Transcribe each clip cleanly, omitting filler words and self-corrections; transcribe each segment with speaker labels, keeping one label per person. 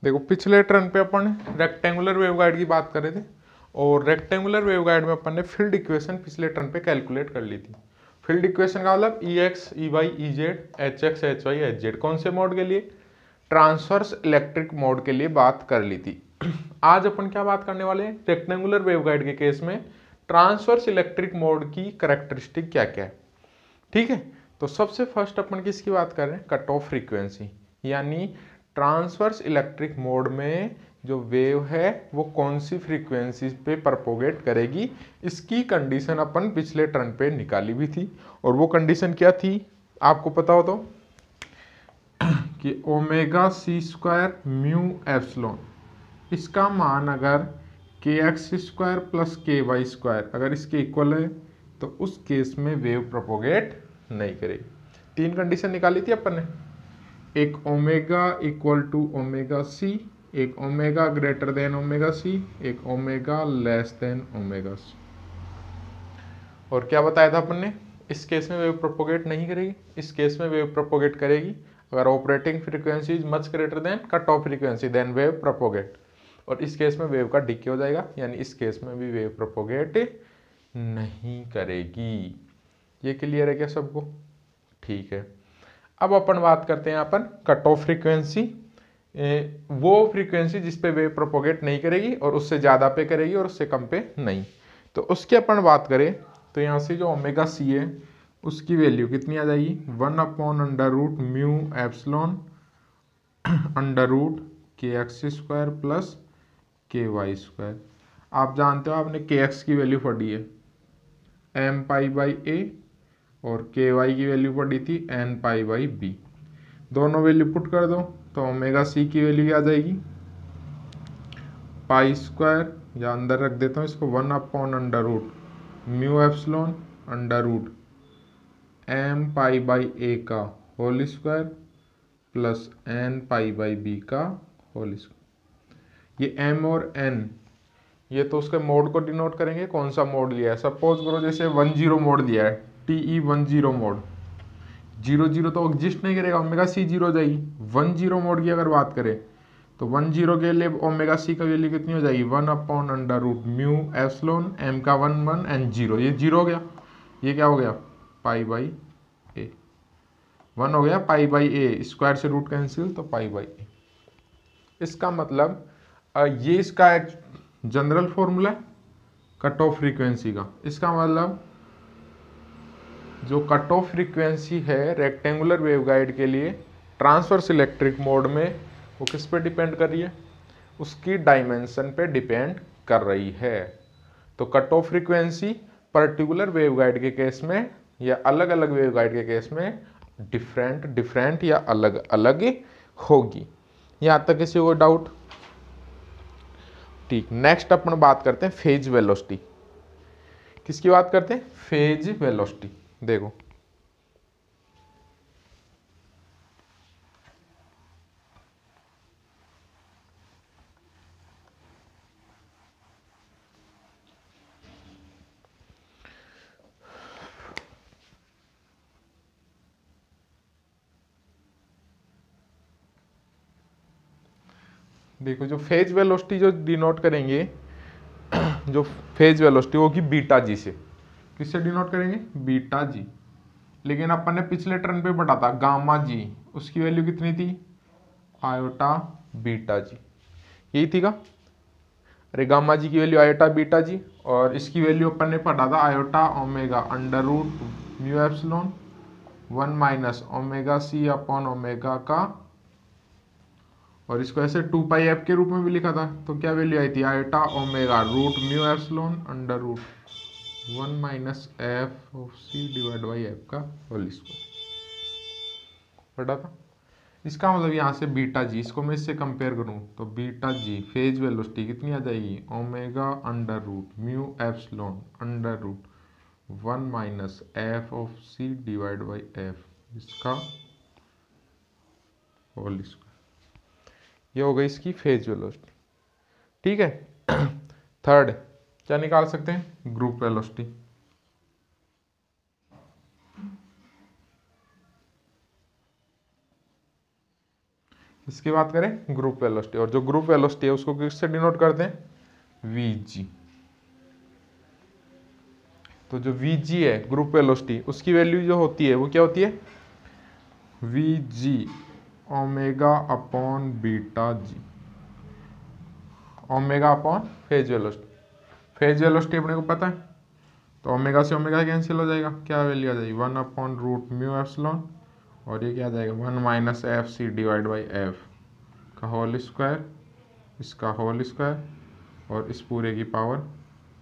Speaker 1: देखो पिछले टर्न पे अपन रेक्टेंगुलर वेवगाइड की बात कर रहे थे और रेक्टेंगुलर वेवगाइड में अपन ने फील्ड इक्वेशन पिछले टर्न पे कैलकुलेट कर ली थी। फील्ड इक्वेशन का मतलब E X E Y E Z H X H Y H Z, कौन से मोड के लिए? ट्रांसवर्स इलेक्ट्रिक मोड के लिए बात कर ली थी। आज अपन क्या बात करने वाले हैं? रेक्टेंगुलर वेवगाइड के केस में ट्रांसवर्स इलेक्ट्रिक मोड की कैरेक्टरिस्टिक क्या क्या है। ठीक है, तो सबसे फर्स्ट अपन किसकी बात कर रहे हैं? कट ऑफ फ्रीक्वेंसी, यानी ट्रांसवर्स इलेक्ट्रिक मोड में जो वेव है वो कौन सी फ्रीक्वेंसी पे प्रोपोगेट करेगी, इसकी कंडीशन अपन पिछले टर्न पे निकाली भी थी। और वो कंडीशन क्या थी आपको पता हो तो, कि omega C square mu epsilon, इसका मान अगर K x square plus K y square अगर इसके इक्वल है तो उस केस में वेव प्रोपोगेट नहीं करेगी। तीन कंडीशन निकाली थी अपन ने, एक omega equal to omega C, एक omega greater than omega C, एक omega less than omega C. और क्या बताया था अपन ने? इस केस में वेव प्रोपोगेट नहीं करेगी, इस केस में वेव प्रोपोगेट करेगी अगर operating frequency is much greater than cut off frequency then wave propagate. और इस केस में वेव का डिके हो जाएगा, यानी इस केस में भी वेव प्रोपोगेट नहीं करेगी। ये क्लियर है क्या सबको? ठीक है, अब अपन बात करते हैं अपन कट ऑफ फ्रीक्वेंसी, वो फ्रीक्वेंसी जिस पे वेव प्रोपोगेट नहीं करेगी और उससे ज़्यादा पे करेगी और उससे कम पे नहीं। तो उसकी अपन बात करें तो यहाँ से जो ओमेगा सी है उसकी वैल्यू कितनी आ जाएगी? 1/√μ एप्सिलॉन अंडर रूट के x square plus K y square. आप जानते हो, आपने के एक्स की वैल्यू पढ़ी है एम पाई बाई ए और के वाई की वैल्यू पढ़ी थी एन पाई बाई बी। दोनों वैल्यू पुट कर दो तो ओमेगा सी की वैल्यू क्या आ जाएगी? पाई स्क्वायर, या अंदर रख देता हूँ इसको 1/√μ epsilon under root M pi by A का whole square plus N pi by B का होल स्क्वायर। ये एम और एन ये तो उसके मोड को डिनोट करेंगे, कौन सा मोड लिया है। सपोज करो जैसे 10 मोड लिया है, TE10 मोड, 00 तो एग्जिस्ट नहीं करेगा, ओमेगा सी जीरो हो जाएगी। 10 मोड की अगर बात करें तो 10 के लिए ओमेगा सी का वैल्यू कितनी हो जाएगी? 1/√μ एप्सिलॉन एम का 1 एन जीरो, ये जीरो हो गया, ये क्या हो गया? पाई बाई ए, 1 हो गया पाई बाई ए, स्क्वायर से रूट कैंसिल तो पाई बाई ए। इसका मतलब ये इसका एक जनरल फॉर्मूला है कट ऑफ फ्रीक्वेंसी का। इसका मतलब जो कट ऑफ फ्रीक्वेंसी है रेक्टेंगुलर वेवगाइड के लिए ट्रांसवर्स इलेक्ट्रिक मोड में, वो किस पे डिपेंड कर रही है? उसकी डायमेंशन पे डिपेंड कर रही है। तो cut off frequency particular waveguide के केस में या अलग अलग वेवगाइड के केस में डिफरेंट या अलग अलग होगी। यहाँ तक किसी को डाउट? ठीक, नेक्स्ट अपन बात करते हैं फेज वेलोसिटी। किसकी बात करते हैं? Phase velocity. देखो देखो जो फेज वेलोसिटी जो डिनोट करेंगे, जो फेज वेलोसिटी होगी बीटा जी से। किससे डिनोट करेंगे? बीटा जी। लेकिन अपन ने पिछले टर्न पे पढ़ा था गामा जी, उसकी वैल्यू कितनी थी? आयोटा बीटा जी, यही थी का? अरे गामा जी की वैल्यू आयोटा बीटा जी, और इसकी वैल्यू अपन ने पढ़ा था iota omega under root μ epsilon 1 minus omega C upon omega का, और इसको ऐसे 2πf के रूप में भी लिखा था। तो क्या वैल्यू आई थी? Iota omega root μ epsilon under root 1 minus F of C divide by F का होल स्क्वायर पढ़ा था। इसका मतलब यहाँ से बीटा जी, इसको मैं इससे कंपेयर करूँ तो बीटा जी फेज वेलोसिटी कितनी आ जाएगी? Omega under root mu epsilon under root 1 minus F of C divide by F इसका होल स्क्वायर। ये हो गई इसकी फेज वेलोसिटी। ठीक है, थर्ड क्या निकाल सकते हैं? Group velocity. इसकी बात करें ग्रुप वेलोसिटी, और जो ग्रुप वेलोसिटी है उसको किससे डिनोट करते हैं, वीजी। तो जो वीजी है ग्रुप वेलोसिटी, उसकी वैल्यू जो होती है वो क्या होती है, VG omega upon beta G, omega upon phase velocity. Phase velocity अपने को पता है, तो ओमेगा से ओमेगा कैंसिल हो जाएगा, क्या वैल्यू आ जाएगी, 1/√μ एप्सिलॉन, और ये क्या आ जाएगा 1 minus F C divide by F का होल स्क्वायर, इसका होल स्क्वायर, और इस पूरे की पावर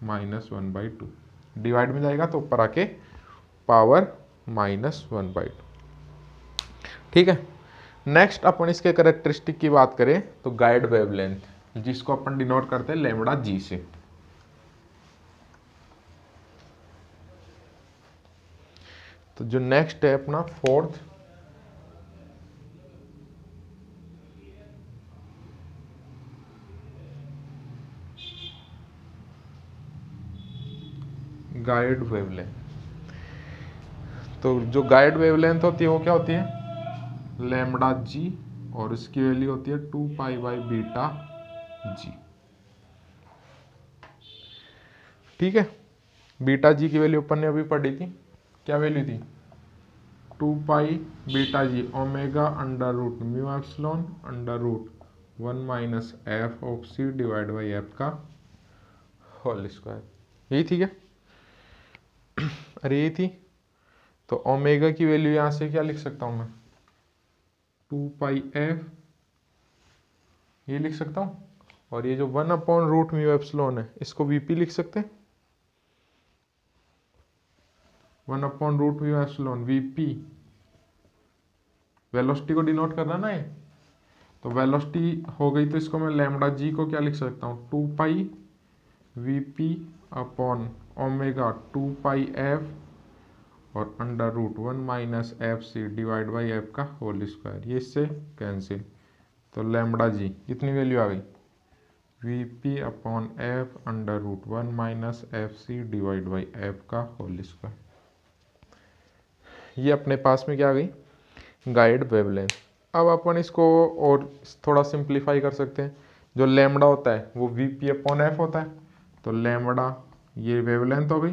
Speaker 1: -1/2, डिवाइड में जाएगा तो ऊपर आके पावर -1/2। ठीक है, नेक्स्ट अपन इसके कैरेक्टरिस्टिक की बात करें तो गाइड वेवलेंथ, जिसको अपन डिनोट करते हैं लैम्बडा जी से। तो जो नेक्स्ट है अपना फोर्थ, गाइड वेवलेंथ। तो जो गाइड वेवलेंथ होती है वो क्या होती है, लैम्बडा जी, और इसकी वैल्यू होती है 2π/बीटा जी। ठीक है, बीटा जी की वैल्यू अपन ने अभी पढ़ी थी, क्या वैल्यू थी, 2π/बीटा जी ओमेगा√μ epsilon √1 minus F of C divide by F का होल स्क्वायर, यही थी क्या, अरे यही थी। तो ओमेगा की वैल्यू यहां से क्या लिख सकता हूं मैं, 2πf ये लिख सकता हूं, और ये जो 1/√μ एप्सिलॉन है इसको वीपी लिख सकते हैं, 1/√μ एप्सिलॉन वीपी, वेलोसिटी को डिनोट करना ना ये, तो वेलोसिटी हो गई, तो इसको मैं लैम्बडा जी को क्या लिख सकता हूँ, 2π VP अपॉन ओमेगा 2πf और √1 minus F C divide by F का होल स्क्वायर, ये इससे कैंसिल, तो लैम्बडा जी कितनी वैल्यू आ गई, VP upon F √1 minus F C divide by F का होल स्क्वायर। ये अपने पास में क्या आ गई, गाइड वेवलेंथ। अब अपन इसको और थोड़ा सिंप्लीफाई कर सकते हैं, जो लैम्बडा होता है वो VP अपॉन एफ होता है, तो लैम्बडा ये वेवलेंथ हो गई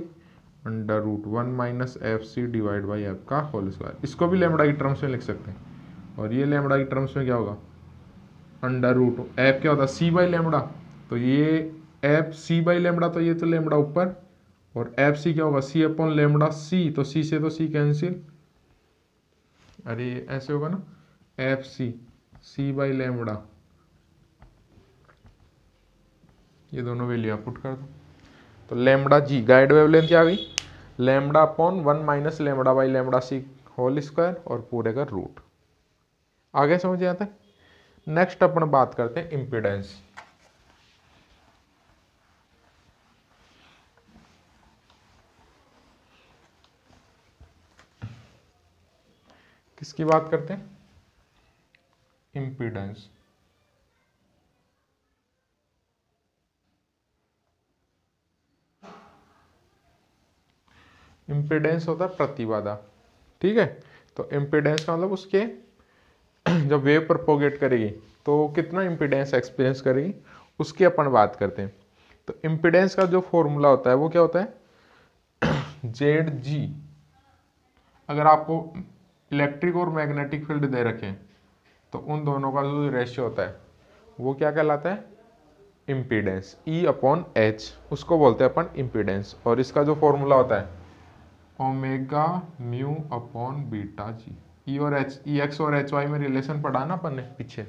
Speaker 1: √1 minus F C divide by F का होल स्क्वायर, इसको भी लैम्बडा की टर्म्स में लिख सकते हैं, और ये लैम्बडा की टर्म्स में क्या होगा, एफ क्या होता है सी बाई लैम्बडा, तो ये एफ सी बाई लैम्बडा, तो ये तो लैम्बडा ऊपर, और एफ सी क्या होगा, सी अपॉन लैम्बडा सी, तो सी से तो सी कैंसिल, अरे ऐसे होगा ना, एफ सी बाई लैम्बडा, ये दोनों वैल्यू आप पुट कर दो, तो लैम्बडा जी गाइड वेवलेंथ क्या आ गई, lambda upon 1 minus lambda by lambda C whole square और पूरे का रूट। आगे समझ आता है। नेक्स्ट अपन बात करते हैं इम्पीडेंस। किसकी बात करते हैं, इम्पीडेंस। इम्पीडेंस होता है प्रतिबाधा, ठीक है, तो इम्पीडेंस का मतलब उसके जब वेव प्रोपोगेट करेगी तो कितना इम्पीडेंस एक्सपीरियंस करेगी, उसकी अपन बात करते हैं। तो इम्पीडेंस का जो फॉर्मूला होता है वो क्या होता है, जेड जी। अगर आपको इलेक्ट्रिक और मैग्नेटिक फील्ड दे रखें तो उन दोनों का जो रेशियो होता है वो क्या कहलाता है, इम्पीडेंस, ई अपॉन एच, उसको बोलते हैं अपन इम्पीडेंस, और इसका जो फॉर्मूला होता है ओमेगा म्यू अपॉन बीटा जी। ई और एच, ई एक्स और एच वाई में रिलेशन पढ़ा ना अपन ने पीछे,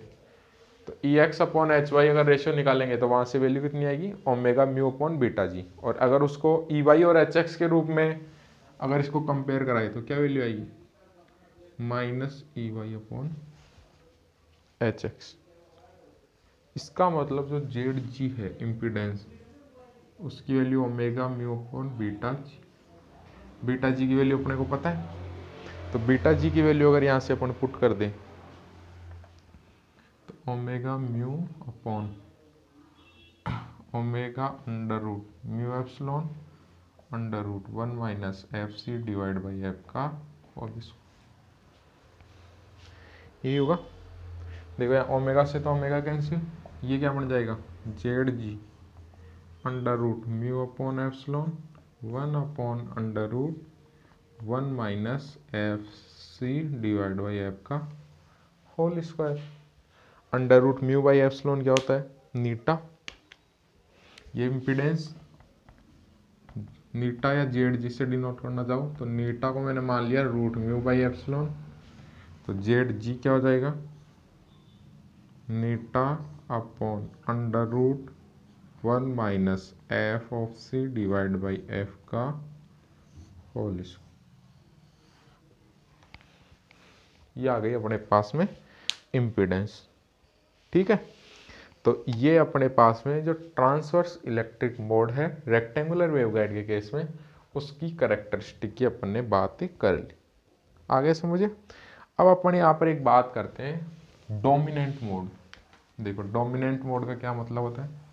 Speaker 1: तो ई एक्स अपॉन एच वाई अगर रेशियो निकालेंगे तो वहाँ से वैल्यू कितनी आएगी, ओमेगा म्यू अपॉन बीटा जी, और अगर उसको ई वाई और एच एक्स के रूप में अगर इसको कंपेयर कराए तो क्या वैल्यू आएगी, minus E Y upon H X. इसका मतलब जो जेड जी है इम्पीडेंस, उसकी value omega mu upon beta G. Beta G की वैल्यू अपने को पता है, तो बीटा जी की वैल्यू अगर यहाँ से अपन पुट कर दें तो omega mu upon omega √μ epsilon √1 minus F C divide by F का होल स्क्वायर, यही होगा। देखो यहाँ ओमेगा से तो ओमेगा कैंसिल, ये क्या बन जाएगा Z G under root mu upon epsilon 1 upon under root 1 minus F C divide by F का whole square. Under root mu by epsilon क्या होता है नीटा, ये इम्पीडेंस नीटा या जेड जिससे डिनोट करना चाहो तो नीटा को मैंने मान लिया रूट म्यू बाई एप्सिलॉन, तो जेड जी क्या हो जाएगा eta upon under root 1 minus F of C divide by F का होल स्क्वायर। ये आ गई अपने पास में इम्पीडेंस। ठीक है, तो ये अपने पास में जो ट्रांसवर्स इलेक्ट्रिक मोड है रेक्टेंगुलर वेवगाइड के केस में उसकी कैरेक्टरिस्टिक की अपन ने बात कर ली। आगे समझे। अब अपन यहाँ पर एक बात करते हैं डोमिनेंट मोड। देखो डोमिनेंट मोड का क्या मतलब होता है,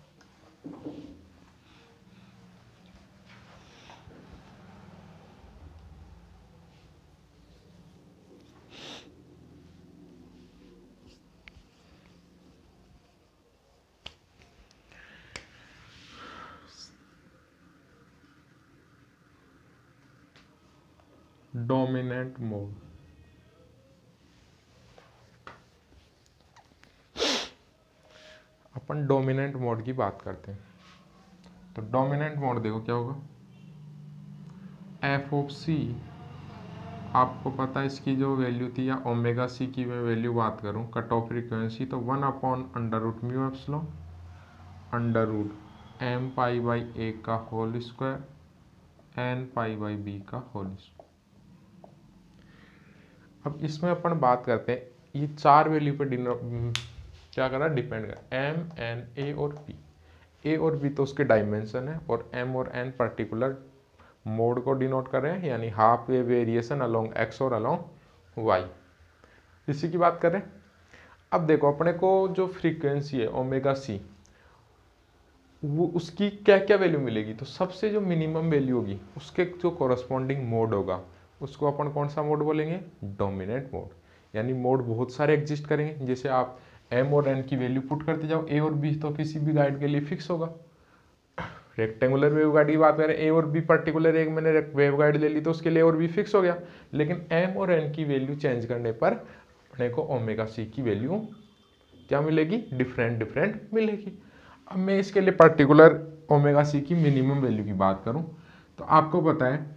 Speaker 1: डोमिनेंट मोड अपन डोमिनेंट मोड की बात करते हैं। तो डोमिनेंट मोड देखो क्या होगा एफ ऑफ सी, आपको पता है इसकी जो वैल्यू थी या ओमेगा सी की मैं वैल्यू बात करूं कट ऑफ फ्रीक्वेंसी तो 1 upon under root mu epsilon under root M pi by A का whole square N pi by B का होल स्क्वायर। अब इसमें अपन बात करते हैं ये चार वैल्यू पे क्या कर रहा है डिपेंड कर एम एन ए और बी। ए और बी तो उसके डायमेंशन है और एम और एन पर्टिकुलर मोड को डिनोट कर रहे हैं यानी half way variation along x और अलोंग वाई, इसी की बात करें। अब देखो अपने को जो फ्रीक्वेंसी है ओमेगा सी वो उसकी क्या क्या वैल्यू मिलेगी, तो सबसे जो मिनिमम वैल्यू होगी उसके जो कोरस्पॉन्डिंग मोड होगा उसको अपन कौन सा मोड बोलेंगे डोमिनेंट मोड। यानी मोड बहुत सारे एग्जिस्ट करेंगे, जैसे आप एम और एन की वैल्यू पुट करते जाओ, ए और बी तो किसी भी गाइड के लिए फिक्स होगा। रेक्टेंगुलर वेव गाइड की बात करें ए और बी पर्टिकुलर एक मैंने वेव गाइड ले ली तो उसके लिए और बी फिक्स हो गया, लेकिन एम और एन की वैल्यू चेंज करने पर अपने को ओमेगा सी की वैल्यू क्या मिलेगी डिफरेंट डिफरेंट मिलेगी। अब मैं इसके लिए पर्टिकुलर ओमेगा सी की मिनिमम वैल्यू की बात करूं तो आपको पता है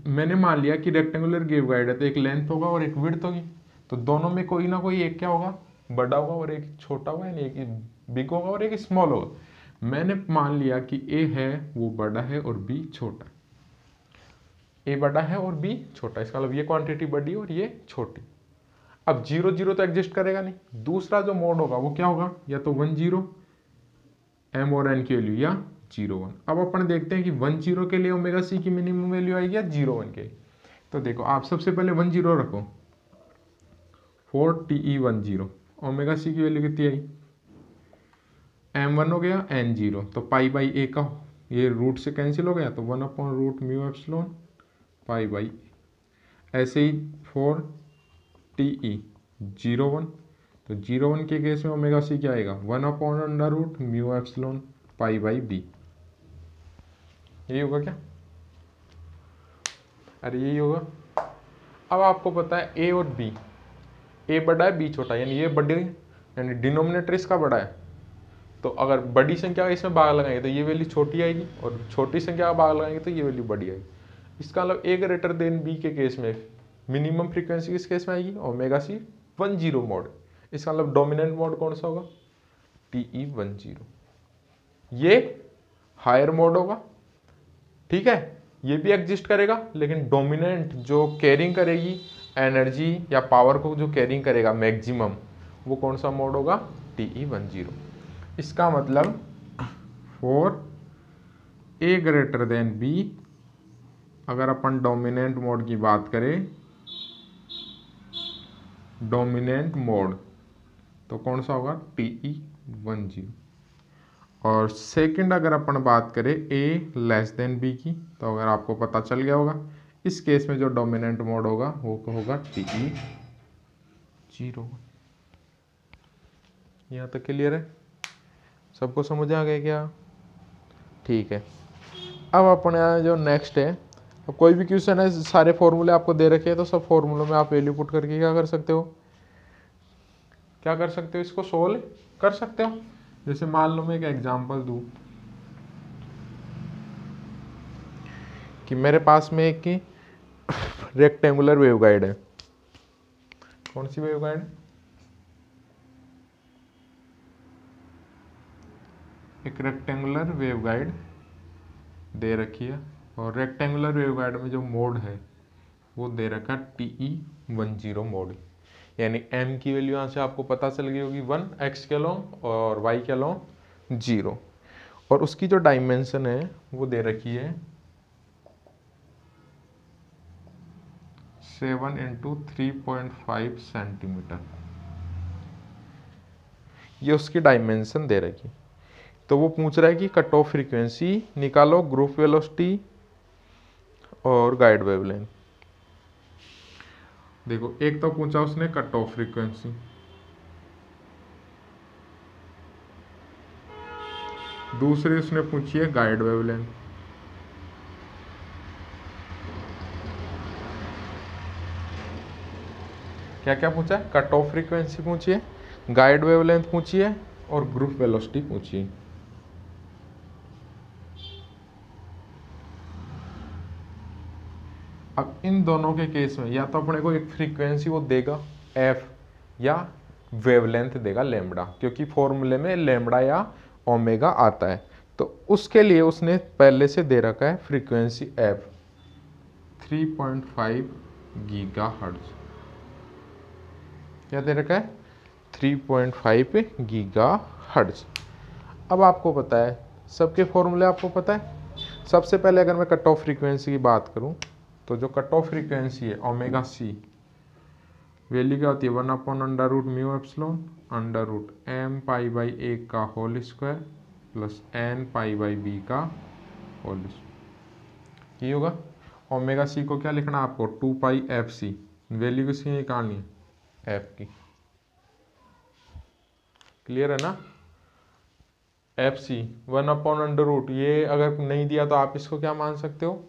Speaker 1: मैंने मान लिया कि रेक्टेंगुलर वेव गाइड है तो एक लेंथ होगा और एक विड्थ होगी, तो दोनों में कोई ना कोई एक क्या होगा बड़ा होगा और एक छोटा होगा, यानी एक बिग होगा और एक स्मॉल होगा। मैंने मान लिया कि ए है वो बड़ा है और बी छोटा है, ए बड़ा है और बी छोटा, इसका मतलब ये क्वांटिटी बड़ी और ये छोटी। अब 0 0 तो एग्जिस्ट करेगा नहीं, दूसरा जो मोड होगा वो क्या होगा या तो 1 0 एम और एन की वैल्यू या 0 1। अब अपन देखते हैं कि 1 0 के लिए ओमेगा सी की मिनिमम वैल्यू आएगी या 0 1 के लिए। तो देखो आप सबसे पहले 1 0 रखो 4 TE 1 0, ओमेगा सी की वैल्यू कितनी आई m1 हो गया n 0, तो पाई बाई ए का ये रूट से कैंसिल हो गया तो 1 upon root mu epsilon pi by, ऐसे ही 4 TE 0 1, तो 0 1 के केस में ओमेगा सी क्या आएगा 1 upon under root mu epsilon pi by B, यही होगा क्या, अरे यही होगा। अब आपको पता है ए और बी, ए बड़ा है बी छोटा, यानी ये बड़ी यानी डिनोमिनेटर इसका बड़ा है, तो अगर बड़ी संख्या का इसमें भाग लगाएंगे तो ये वैल्यू छोटी आएगी और छोटी संख्या का भाग लगाएंगे तो ये वैल्यू बड़ी आएगी। इसका मतलब ए ग्रेटर देन बी के केस में मिनिमम फ्रीक्वेंसी किस केस में आएगी ओमेगा सी 1 0 मोड, इसका मतलब डोमिनेंट मोड कौन सा होगा TE 1 0, ये हायर मोड होगा। ठीक है, ये भी एग्जिस्ट करेगा लेकिन डोमिनेंट जो कैरिंग करेगी एनर्जी या पावर को जो कैरिंग करेगा मैक्सिमम वो कौन सा मोड होगा TE 1 0। इसका मतलब for A greater than B अगर अपन डोमिनेंट मोड की बात करें डोमिनेंट मोड तो कौन सा होगा TE 1 0, और सेकंड अगर अपन बात करें ए लेस देन बी की तो अगर आपको पता चल गया होगा इस केस में जो डोमिनेंट मोड होगा वो होगा TE 0 1। यहाँ तक क्लियर है? सबको समझ आ गया क्या? ठीक है। अब अपने जो नेक्स्ट है, अब कोई भी क्वेश्चन है, सारे फॉर्मूले आपको दे रखे हैं, तो सब फॉर्मूलों में आप वैल्यू पुट करके क्या कर सकते हो, क्या कर सकते हो, इसको सोल्व कर सकते हो। जैसे मान लो मैं एक एग्जांपल दूं कि मेरे पास में एक की रेक्टेंगुलर वेवगाइड है। कौन सी वेवगाइड? एक रेक्टेंगुलर वेवगाइड दे रखी है, और रेक्टेंगुलर वेवगाइड में जो मोड है वो दे रखा है TE10 मोड, यानी m की वैल्यू यहाँ से आपको पता चल गई होगी 1 x के लॉन्ग और y के लॉन्ग 0, और उसकी जो डायमेंशन है वो दे रखी है 7 × 3.5 सेंटीमीटर, ये उसकी डायमेंशन दे रखी। तो वो पूछ रहा है कि कट ऑफ फ्रीक्वेंसी निकालो, ग्रुप वेलोसिटी और गाइड वेवलेंथ। देखो, एक तो पूछा उसने कट ऑफ फ्रीक्वेंसी, दूसरी उसने पूछी है गाइड वेवलेंथ। क्या क्या पूछा है? कट ऑफ फ्रीक्वेंसी पूछी है, गाइड वेवलेंथ पूछी है, और ग्रुप वेलोसिटी पूछी है। अब इन दोनों के केस में या तो अपने को एक फ्रीक्वेंसी वो देगा f, या वेवलेंथ देगा लैम्बडा, क्योंकि फॉर्मूले में लैम्बडा या ओमेगा आता है। तो उसके लिए उसने पहले से दे रखा है फ्रीक्वेंसी f 3.5 गीगाहर्ट्ज। क्या दे रखा है? 3.5 गीगाहर्ट्ज। अब आपको पता है, सबके फॉर्मूले आपको पता है। सबसे पहले अगर मैं कट ऑफ फ्रीक्वेंसी की बात करूं, तो जो कट ऑफ फ्रीक्वेंसी है ओमेगा सी, वैल्यू क्या होती है 1/√μ∊√m π/a का whole square plus n π/b का होल स्क्वायर। ये होगा। ओमेगा सी को क्या लिखना है आपको? 2πfc। वैल्यू किसकी निकालनी है? f की। क्लियर है ना? fc 1/√, ये अगर नहीं दिया तो आप इसको क्या मान सकते हो?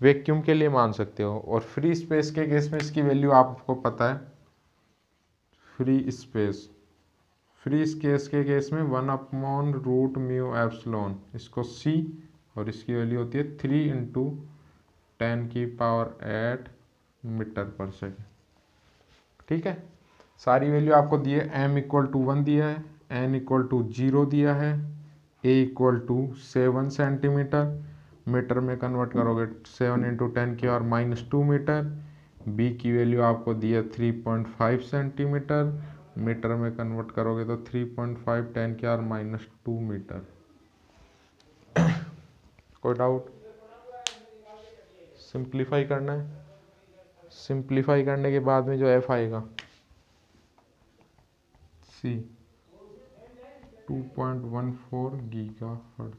Speaker 1: वैक्यूम के लिए मान सकते हो। और फ्री स्पेस के केस में इसकी वैल्यू आपको पता है, फ्री स्पेस, फ्री स्पेस के केस में 1/√μ∊, इसको c, और इसकी वैल्यू होती है 3 × 10⁸ मीटर पर सेकेंड। ठीक है, सारी वैल्यू आपको दी है। m = 1 दिया है, n = 0 दिया है, a = 7 सेंटीमीटर, मीटर में कन्वर्ट करोगे 7 × 10⁻² मीटर, b की वैल्यू आपको दी है 3.5 सेंटीमीटर, मीटर में कन्वर्ट करोगे तो 3.5 10⁻² मीटर। कोई डाउट? सिंप्लीफाई करना है। सिंप्लीफाई करने के बाद में जो f आएगा c 2.14 गीगाहर्ट्ज।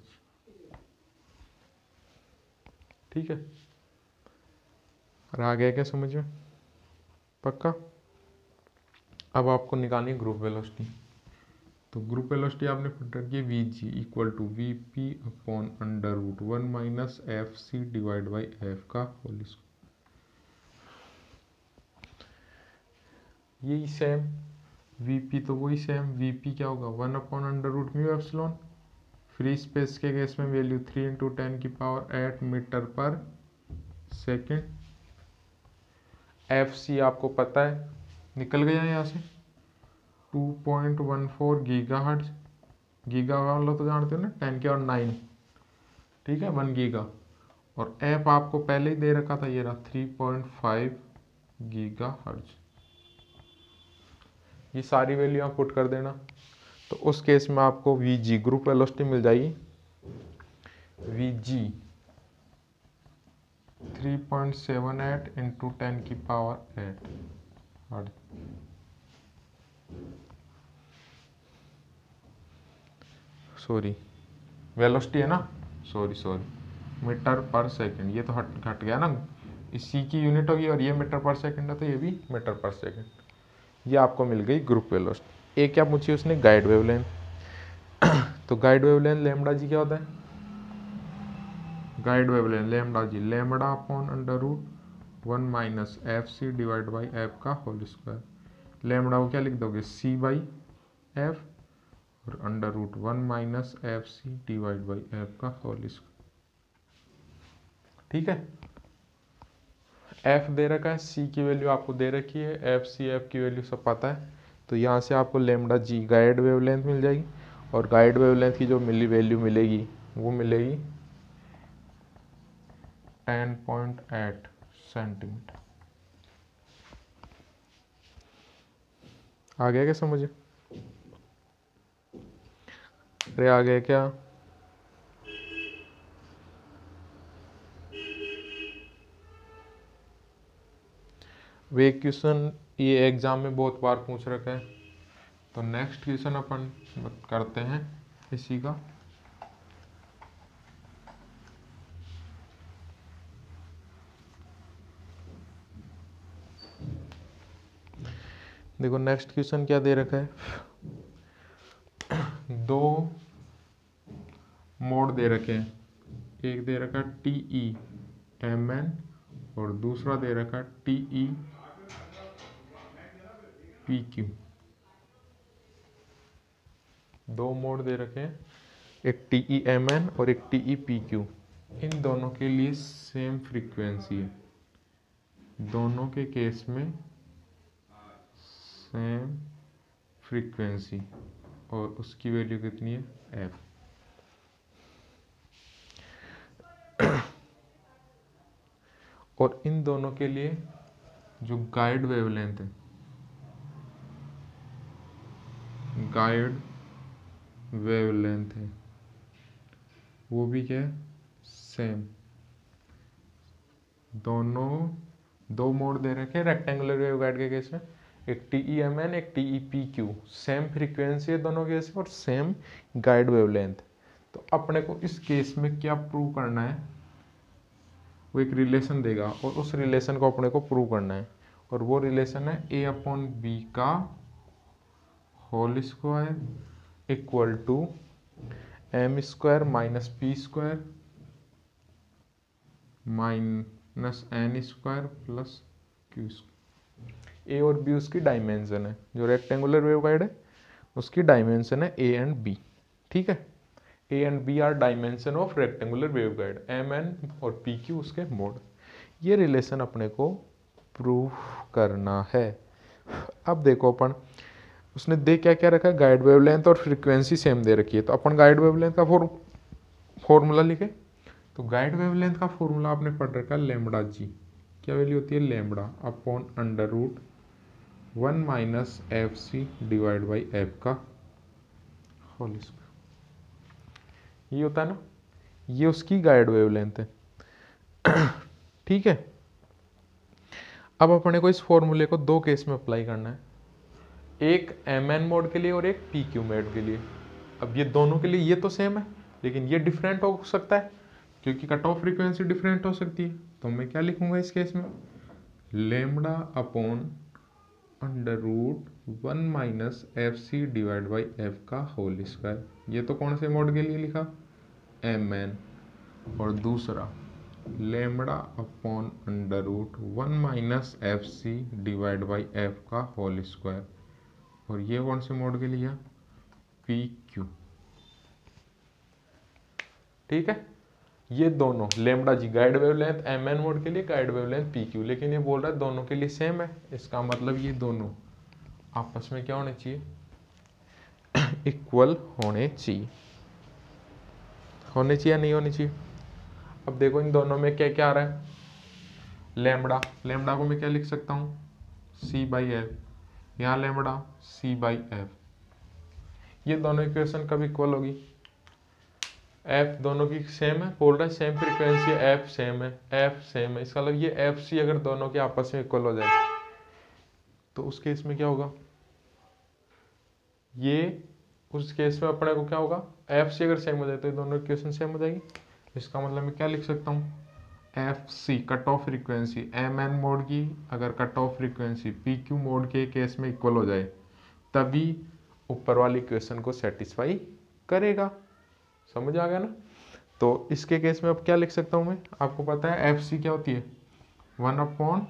Speaker 1: ठीक है, और आ गया क्या समझ में? पक्का? अब आपको निकालनी ग्रुप वेलोसिटी। तो ग्रुप वेलोसिटी आपने पुट रखी है Vg = Vp/√1 - fc/f का होल स्क्वायर। यही सेम Vp, तो वही सेम Vp क्या होगा 1/√μ∊। फ्री स्पेस के केस में वैल्यू 3 × 10⁸ मीटर पर सेकेंड। fc आपको पता है, निकल गया यहाँ से 2.14 गीगाहर्ट्ज। गीगा वाला तो जानते हो ना, 10⁹। ठीक है, 1 गीगा। और f आपको पहले ही दे रखा था, ये रहा 3.5 गीगाहर्ट्ज। ये सारी वैल्यू आप पुट कर देना, तो उस केस में आपको Vg ग्रुप वेलोसिटी मिल जाएगी। Vg 3.78 × 10⁸ सॉरी, वेलोसिटी है ना, सॉरी मीटर पर सेकंड। ये तो घट गया ना, इसी की यूनिट होगी, और ये मीटर पर सेकंड है तो ये भी मीटर पर सेकंड। ये आपको मिल गई ग्रुप वेलोसिटी। ए क्या पूछी उसने, गाइड वेवलेंथ। तो गाइड वेवलेंथ लैम्बडा जी क्या होता है, guide wavelength lambda G lambda upon under root 1 minus F C divide by F का होल स्क्वायर। लैम्बडा को क्या लिख दोगे, सी बाई एफ, और under root 1 minus F C divide by F का होल स्क्वायर। ठीक है, एफ दे रखा है, सी की वैल्यू आपको दे रखी है, एफ सी एफ की वैल्यू सब पता है। तो यहाँ से आपको लेमडा जी गाइड वेवलेंथ मिल जाएगी, और गाइड वेवलेंथ की जो मिली वैल्यू मिलेगी वो मिलेगी 10.8 सेंटीमीटर। आ गया क्या समझ, अरे आ गया क्या? वे क्वेश्चन ये एग्जाम में बहुत बार पूछ रखा है। तो नेक्स्ट क्वेश्चन अपन करते हैं इसी का। देखो नेक्स्ट क्वेश्चन क्या दे रखा है, दो मोड दे रखे हैं, एक दे रखा है TE MN और दूसरा दे रखा है TE PQ। दो मोड दे रखे हैं, एक TE MN और एक TE PQ। इन दोनों के लिए सेम फ्रीक्वेंसी है, दोनों के केस में सेम फ्रीक्वेंसी, और उसकी वैल्यू कितनी है, F। और इन दोनों के लिए जो गाइड वेवलेंथ है, गाइड वेवलेंथ है वो भी क्या है, सेम। दोनों दो मोड दे रखे हैं रेक्टेंगुलर वेवगाइड के केस में, एक TEMN एक TEPQ। सेम फ्रीक्वेंसी है दोनों केस में और सेम गाइड वेवलेंथ। तो अपने को इस केस में क्या प्रूव करना है, वो एक रिलेशन देगा और उस रिलेशन को अपने को प्रूव करना है, और वो रिलेशन है A/B का whole square equal to M square minus P square minus N square plus Q square. A और बी उसकी डायमेंशन है, जो रेक्टेंगुलर वेवगाइड है उसकी डायमेंशन है A एंड B। ठीक है, A and B are dimension of rectangular waveguide, MN और PQ उसके मोड। ये रिलेशन अपने को प्रूव करना है। अब देखो अपन, उसने दे क्या क्या रखा है, गाइड वेवलेंथ और फ्रीक्वेंसी सेम दे रखी है। तो अपन गाइड वेवलेंथ का फॉर्मूला लिखे। तो गाइड वेवलेंथ का फॉर्मूला आपने पढ़ रखा है लैम्बडा जी, क्या वैल्यू होती है, lambda upon under root 1 minus F C divide by F का होल स्क्वायर। ये होता है ना, ये उसकी गाइड वेवलेंथ है। ठीक है, अब अपने को इस फॉर्मूले को दो केस में अप्लाई करना है, एक MN मोड के लिए और एक PQ मोड के लिए। अब ये दोनों के लिए ये तो सेम है, लेकिन ये डिफरेंट हो सकता है क्योंकि कट ऑफ फ्रीक्वेंसी डिफरेंट हो सकती है। तो मैं क्या लिखूंगा इस केस में, lambda upon under root 1 minus F C divide by F का होल स्क्वायर। ये तो कौन से मोड के लिए लिखा, MN, और दूसरा lambda upon under root 1 minus F C divide by F का होल स्क्वायर, और ये कौन से मोड के लिए, PQ। ठीक है, ये दोनों लेमडा जी गाइड वेवलेंथ MN मोड के लिए, गाइड वेवलेंथ PQ, लेकिन ये बोल रहा है दोनों के लिए सेम है। इसका मतलब ये दोनों आपस में क्या होने चाहिए, इक्वल होने चाहिए। होने चाहिए या नहीं होने चाहिए। अब देखो इन दोनों में क्या क्या आ रहा है, लेमडा, लेमडा को मैं क्या लिख सकता हूँ, C बाई एफ, यहाँ लेमडा C बाई एफ। ये दोनों इक्वेशन कब इक्वल होगी, एफ दोनों की सेम है, बोल रहा है सेम फ्रीक्वेंसी है, एफ सेम है, एफ सेम है। इसका मतलब ये एफ सी अगर दोनों के आपस में इक्वल हो जाए तो उस केस में क्या होगा, ये उस केस में अपने को क्या होगा, एफ सी अगर सेम हो जाए तो ये दोनों इक्वेशन सेम हो जाएगी। इसका मतलब मैं क्या लिख सकता हूँ, F C cut off frequency MN mode की अगर cut off frequency PQ mode के केस में इक्वल हो जाए तभी ऊपर वाली इक्वेशन को सेटिस्फाई करेगा। समझ आ गया ना। तो इसके केस में अब क्या लिख सकता हूँ मैं, आपको पता है एफ सी क्या होती है, 1/,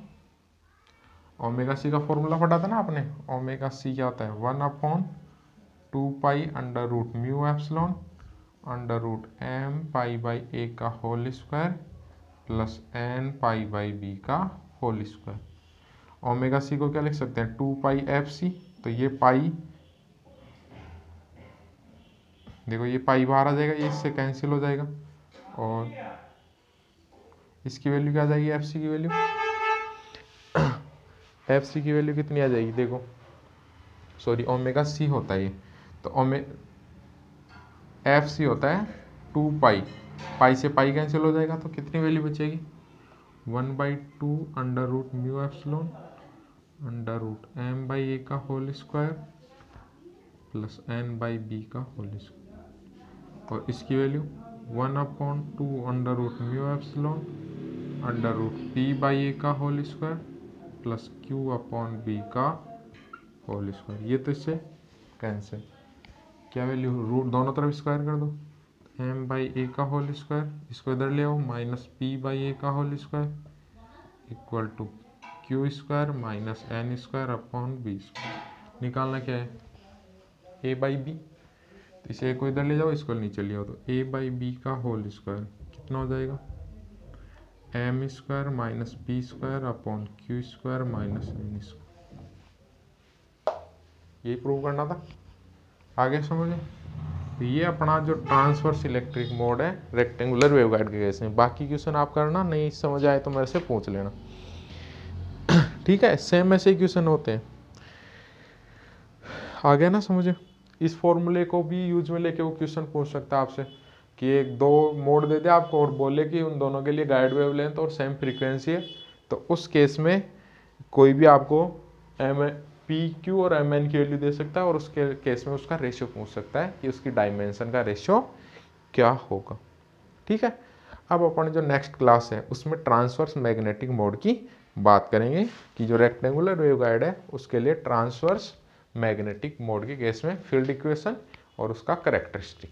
Speaker 1: ओमेगा सी का फॉर्मूला पढ़ा था ना आपने, ओमेगा सी क्या होता है 1/2 under root mu epsilon under root M pi by A का whole square plus N pi by B का होल स्क्वायर। ओमेगा सी को क्या लिख सकते हैं 2 एफ सी, तो ये पाई, देखो ये पाई बाहर आ जाएगा, ये इससे कैंसिल हो जाएगा, और इसकी वैल्यू क्या आ जाएगी, एफ सी की वैल्यू, एफ सी की वैल्यू कितनी आ जाएगी, देखो सॉरी ओमेगा सी होता है ये, तो एफ सी होता है 2 पाई से पाई कैंसिल हो जाएगा, तो कितनी वैल्यू बचेगी 1/2 under root mu epsilon under root M by A का whole square plus N by B का होल स्क्वायर, और इसकी value 1/2 under root mu epsilon under root P by A का whole square plus Q upon B का whole square. ये तो इससे cancel, क्या वैल्यू रूट दोनों तरफ स्क्वायर कर दो, एम बाई ए का होल स्क्वायर, इसको इधर ले आओ माइनस पी बाई ए का whole square equal to Q square minus N square upon B square. निकालना क्या है ए बाई बी, तो इसे ए को इधर ले जाओ, इसको नीचे ले आओ, तो ए बाई बी का होल स्क्वायर कितना हो जाएगा M square minus B square upon Q square minus N square. यही प्रूव करना था, आगे समझे। तो ये अपना जो ट्रांसवर्स इलेक्ट्रिक मोड है रेक्टेंगुलर वेवगाइड के केस में। बाकी क्वेश्चन आप करना, नहीं समझ आए तो मेरे से पूछ लेना, ठीक है। सेम ऐसे क्वेश्चन होते हैं, आ गया ना समझे। इस फॉर्मूले को भी यूज में लेके वो क्वेश्चन पूछ सकता है आपसे कि एक दो मोड दे दे आपको और बोले कि उन दोनों के लिए गाइड वेवलेंथ और सेम फ्रीक्वेंसी है, तो उस केस में कोई भी आपको एम पी क्यू और एम एन की वैल्यू दे सकता है, और उसके केस में उसका रेशियो पूछ सकता है कि उसकी डायमेंशन का रेशियो क्या होगा, ठीक है। अब अपन जो नेक्स्ट क्लास है उसमें ट्रांसवर्स मैग्नेटिक मोड की बात करेंगे कि जो रेक्टेंगुलर वेवगाइड है उसके लिए ट्रांसवर्स मैग्नेटिक मोड के केस में फील्ड इक्वेशन और उसका कैरेक्टरिस्टिक।